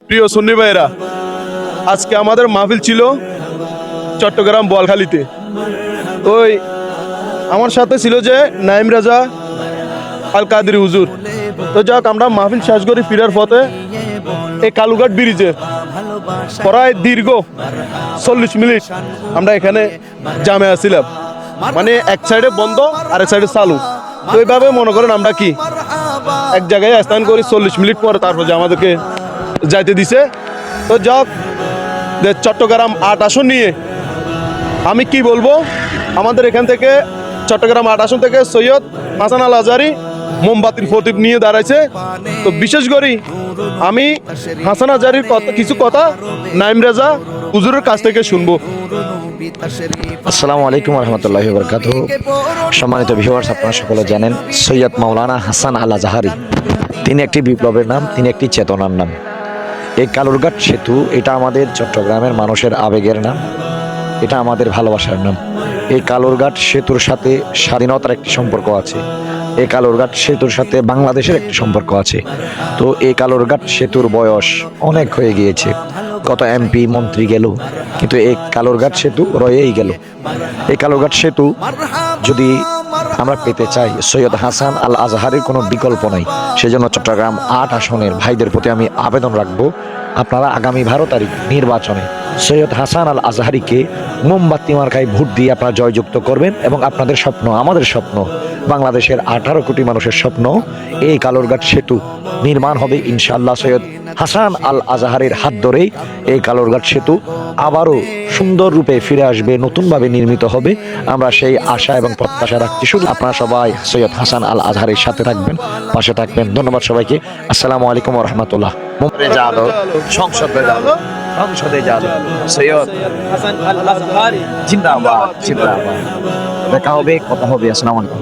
প্রিয় সুন্নি ভাইরা, আজকে আমাদের মাহফিল ছিল চট্টগ্রাম বোয়ালখালীতে। ওই আমার সাথে ছিল যে নাইম রাজা আল কাদের হুজুর। তো যাক, আমরা মাহফিল শেষ করি ফিরার পথে এই কালুঘাট ব্রিজে প্রায় দীর্ঘ 40 মিনিট আমরা এখানে জামে আসছিলাম। মানে এক সাইডে বন্ধ আর এক সাইডে চালু। তো এইভাবে মনে করেন আমরা কি এক জায়গায় স্থান করি, 40 মিনিট পরে তারপর যে আমাদেরকে যাইতে দিছে। তো যাক, চট্টগ্রাম 8 আসন নিয়ে আমি কি বলবো, আমাদের এখান থেকে চট্টগ্রাম 8 আসন থেকে সৈয়দ হাসান আল আজহারি মোমবাতির প্রতীক নিয়ে দাঁড়াইছে। তো বিশেষ করে আমি হাসান আজহারির কিছু কথা নাইম রাজা হুজুরের কাছ থেকে শুনবো। আসসালামু আলাইকুম রহমতুল্লাহি বরকাতুহ। সম্মানিত ভিউয়ার্স, আপনারা সকলে জানেন সৈয়দ মাওলানা হাসান আল আজহারি তিনি একটি বিপ্লবের নাম, তিনি একটি চেতনার নাম। এই কালুরঘাট সেতু এটা আমাদের চট্টগ্রামের মানুষের আবেগের নাম, এটা আমাদের ভালোবাসার নাম। এই কালুরঘাট সেতুর সাথে স্বাধীনতার একটি সম্পর্ক আছে, এই কালুরঘাট সেতুর সাথে বাংলাদেশের একটি সম্পর্ক আছে। তো এই কালুরঘাট সেতুর বয়স অনেক হয়ে গিয়েছে, কত এমপি মন্ত্রী গেল, কিন্তু এই কালুরঘাট সেতু রয়েই গেল। এই কালুরঘাট সেতু যদি আমরা পেতে চাই, সৈয়দ হাসান আল আজহারির কোনো বিকল্প নাই। সেজন্য চট্টগ্রাম 8 আসনের ভাইদের প্রতি আমি আবেদন রাখবো, আপনারা আগামী 12 তারিখ নির্বাচনে সৈয়দ হাসান আল আজহারিকে মোমবাতি মার্কায় ভোট দিয়ে আপনারা জয়যুক্ত করবেন। এবং আপনাদের স্বপ্ন, আমাদের স্বপ্ন, বাংলাদেশের 18 কোটি মানুষের স্বপ্ন, এই কালুরঘাট সেতু নির্মাণ হবে ইনশাআল্লাহ। সৈয়দ হাসান আল আজহারের হাত ধরেই এই কালুরঘাট সেতু আবারও সুন্দর রূপে ফিরে আসবে, নতুনভাবে নির্মিত হবে। আমরা সেই আশা এবং প্রত্যাশা রাখছি। শুধু আপনারা সবাই সৈয়দ হাসান আল আজহারের সাথে থাকবেন, পাশে থাকবেন। ধন্যবাদ সবাইকে। আসসালামু আলাইকুম ওয়া রাহমাতুল্লাহ। সংসদে যাবে সৈয়দ হাসান আল আজহারি জিন্দাবাদ, জিন্দাবাদ। দেখা হবে, কথা হবে। আসসালামু আলাইকুম।